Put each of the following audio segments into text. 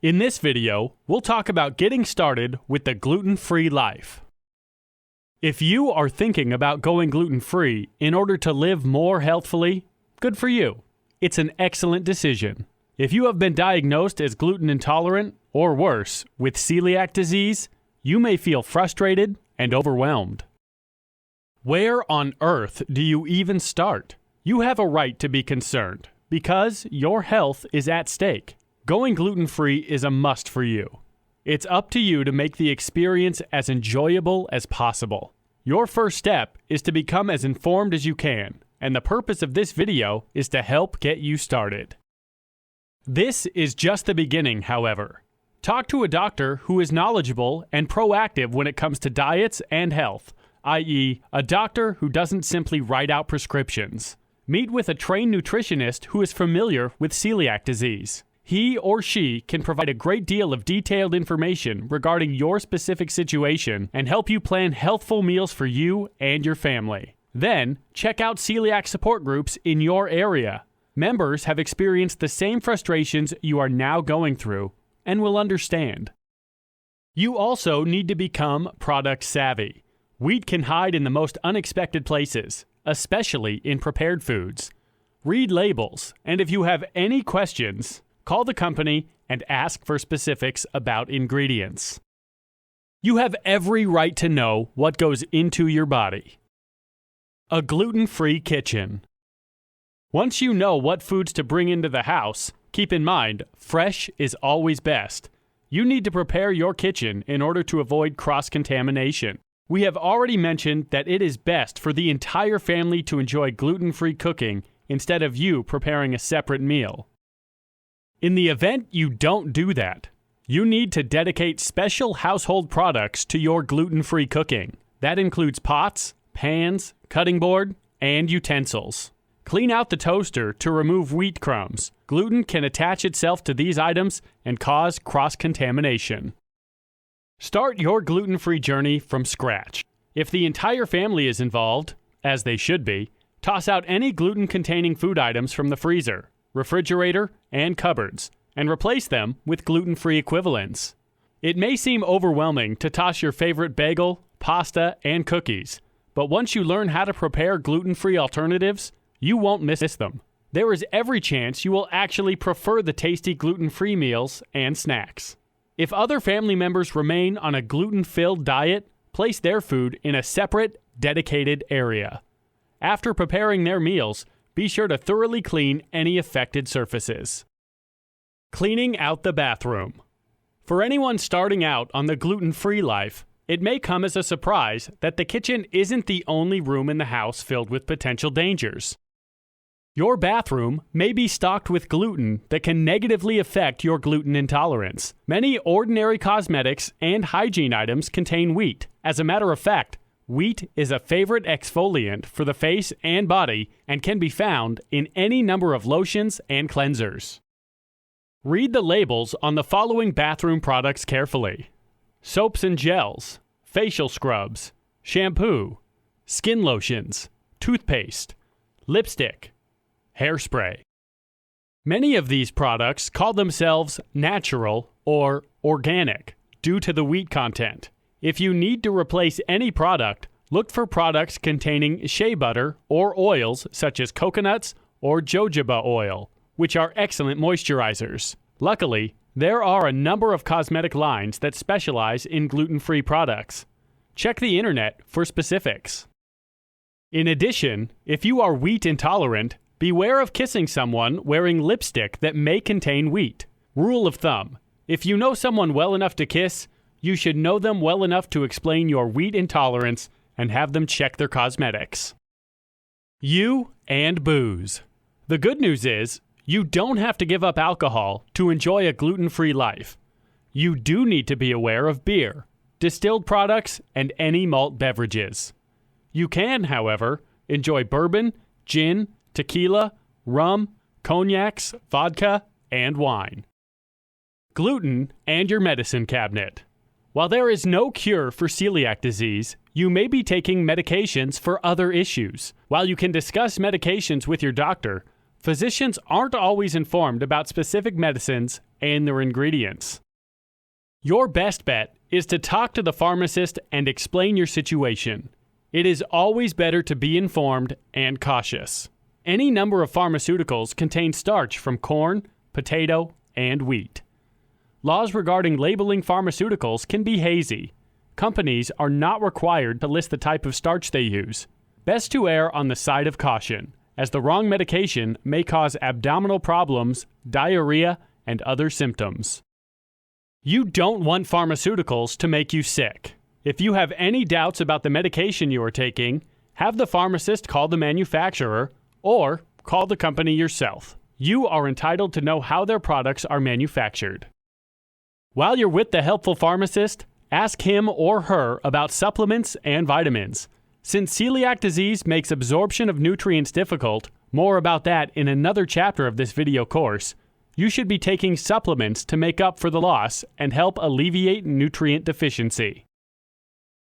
In this video, we'll talk about getting started with the gluten-free life. If you are thinking about going gluten-free in order to live more healthfully, good for you. It's an excellent decision. If you have been diagnosed as gluten intolerant, or worse, with celiac disease, you may feel frustrated and overwhelmed. Where on earth do you even start? You have a right to be concerned because your health is at stake. Going gluten-free is a must for you. It's up to you to make the experience as enjoyable as possible. Your first step is to become as informed as you can, and the purpose of this video is to help get you started. This is just the beginning, however. Talk to a doctor who is knowledgeable and proactive when it comes to diets and health, i.e., a doctor who doesn't simply write out prescriptions. Meet with a trained nutritionist who is familiar with celiac disease. He or she can provide a great deal of detailed information regarding your specific situation and help you plan healthful meals for you and your family. Then, check out celiac support groups in your area. Members have experienced the same frustrations you are now going through and will understand. You also need to become product savvy. Wheat can hide in the most unexpected places, especially in prepared foods. Read labels, and if you have any questions, call the company and ask for specifics about ingredients. You have every right to know what goes into your body. A gluten-free kitchen. Once you know what foods to bring into the house, keep in mind, fresh is always best. You need to prepare your kitchen in order to avoid cross-contamination. We have already mentioned that it is best for the entire family to enjoy gluten-free cooking instead of you preparing a separate meal. In the event you don't do that, you need to dedicate special household products to your gluten-free cooking. That includes pots, pans, cutting board, and utensils. Clean out the toaster to remove wheat crumbs. Gluten can attach itself to these items and cause cross-contamination. Start your gluten-free journey from scratch. If the entire family is involved, as they should be, toss out any gluten-containing food items from the freezer, refrigerator, and cupboards, and replace them with gluten-free equivalents. It may seem overwhelming to toss your favorite bagel, pasta, and cookies, but once you learn how to prepare gluten-free alternatives, you won't miss them. There is every chance you will actually prefer the tasty gluten-free meals and snacks. If other family members remain on a gluten-filled diet, place their food in a separate, dedicated area. After preparing their meals, be sure to thoroughly clean any affected surfaces. Cleaning out the bathroom. For anyone starting out on the gluten-free life, it may come as a surprise that the kitchen isn't the only room in the house filled with potential dangers. Your bathroom may be stocked with gluten that can negatively affect your gluten intolerance. Many ordinary cosmetics and hygiene items contain wheat. As a matter of fact, wheat is a favorite exfoliant for the face and body and can be found in any number of lotions and cleansers. Read the labels on the following bathroom products carefully: soaps and gels, facial scrubs, shampoo, skin lotions, toothpaste, lipstick, hairspray. Many of these products call themselves natural or organic due to the wheat content. If you need to replace any product, look for products containing shea butter or oils such as coconuts or jojoba oil, which are excellent moisturizers. Luckily, there are a number of cosmetic lines that specialize in gluten-free products. Check the internet for specifics. In addition, if you are wheat intolerant, beware of kissing someone wearing lipstick that may contain wheat. Rule of thumb: if you know someone well enough to kiss, you should know them well enough to explain your wheat intolerance and have them check their cosmetics. You and booze. The good news is, you don't have to give up alcohol to enjoy a gluten-free life. You do need to be aware of beer, distilled products, and any malt beverages. You can, however, enjoy bourbon, gin, tequila, rum, cognacs, vodka, and wine. Gluten and your medicine cabinet. While there is no cure for celiac disease, you may be taking medications for other issues. While you can discuss medications with your doctor, physicians aren't always informed about specific medicines and their ingredients. Your best bet is to talk to the pharmacist and explain your situation. It is always better to be informed and cautious. Any number of pharmaceuticals contain starch from corn, potato, and wheat. Laws regarding labeling pharmaceuticals can be hazy. Companies are not required to list the type of starch they use. Best to err on the side of caution, as the wrong medication may cause abdominal problems, diarrhea, and other symptoms. You don't want pharmaceuticals to make you sick. If you have any doubts about the medication you are taking, have the pharmacist call the manufacturer or call the company yourself. You are entitled to know how their products are manufactured. While you're with the helpful pharmacist, ask him or her about supplements and vitamins. Since celiac disease makes absorption of nutrients difficult, more about that in another chapter of this video course, you should be taking supplements to make up for the loss and help alleviate nutrient deficiency.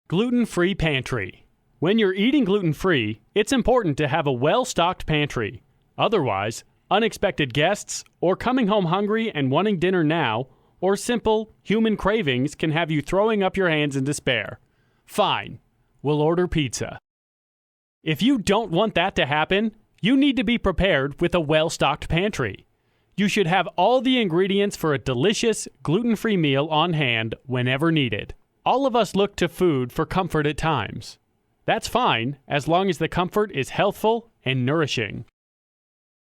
Gluten-free pantry. When you're eating gluten-free, it's important to have a well-stocked pantry. Otherwise, unexpected guests, or coming home hungry and wanting dinner now, or simple human cravings can have you throwing up your hands in despair. Fine, we'll order pizza. If you don't want that to happen, you need to be prepared with a well-stocked pantry. You should have all the ingredients for a delicious, gluten-free meal on hand whenever needed. All of us look to food for comfort at times. That's fine, as long as the comfort is healthful and nourishing.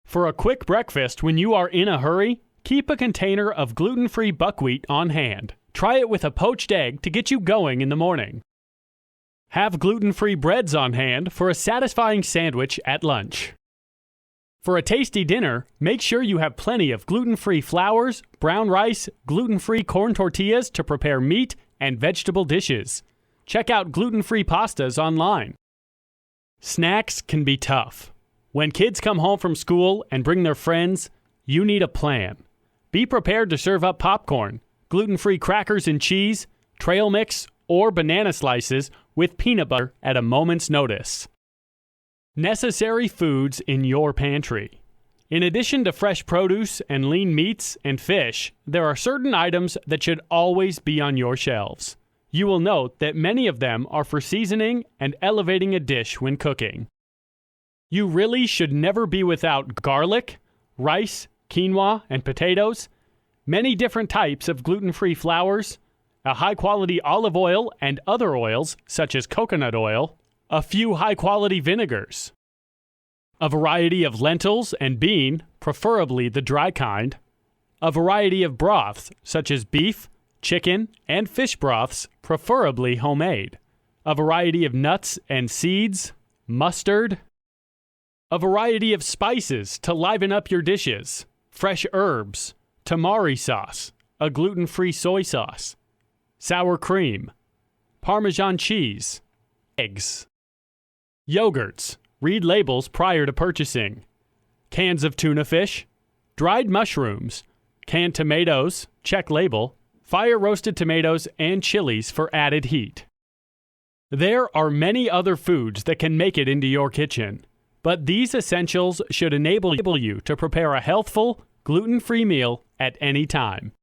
For a quick breakfast when you are in a hurry, keep a container of gluten-free buckwheat on hand. Try it with a poached egg to get you going in the morning. Have gluten-free breads on hand for a satisfying sandwich at lunch. For a tasty dinner, make sure you have plenty of gluten-free flours, brown rice, gluten-free corn tortillas to prepare meat and vegetable dishes. Check out gluten-free pastas online. Snacks can be tough. When kids come home from school and bring their friends, you need a plan. Be prepared to serve up popcorn, gluten-free crackers and cheese, trail mix, or banana slices with peanut butter at a moment's notice. Necessary foods in your pantry. In addition to fresh produce and lean meats and fish, there are certain items that should always be on your shelves. You will note that many of them are for seasoning and elevating a dish when cooking. You really should never be without garlic, rice, quinoa, and potatoes, many different types of gluten-free flours, a high-quality olive oil and other oils such as coconut oil, a few high-quality vinegars, a variety of lentils and bean, preferably the dry kind, a variety of broths such as beef, chicken, and fish broths, preferably homemade, a variety of nuts and seeds, mustard, a variety of spices to liven up your dishes, fresh herbs, tamari sauce, a gluten-free soy sauce, sour cream, Parmesan cheese, eggs, yogurts, read labels prior to purchasing, cans of tuna fish, dried mushrooms, canned tomatoes, check label, fire-roasted tomatoes, and chilies for added heat. There are many other foods that can make it into your kitchen, but these essentials should enable you to prepare a healthful, gluten-free meal at any time.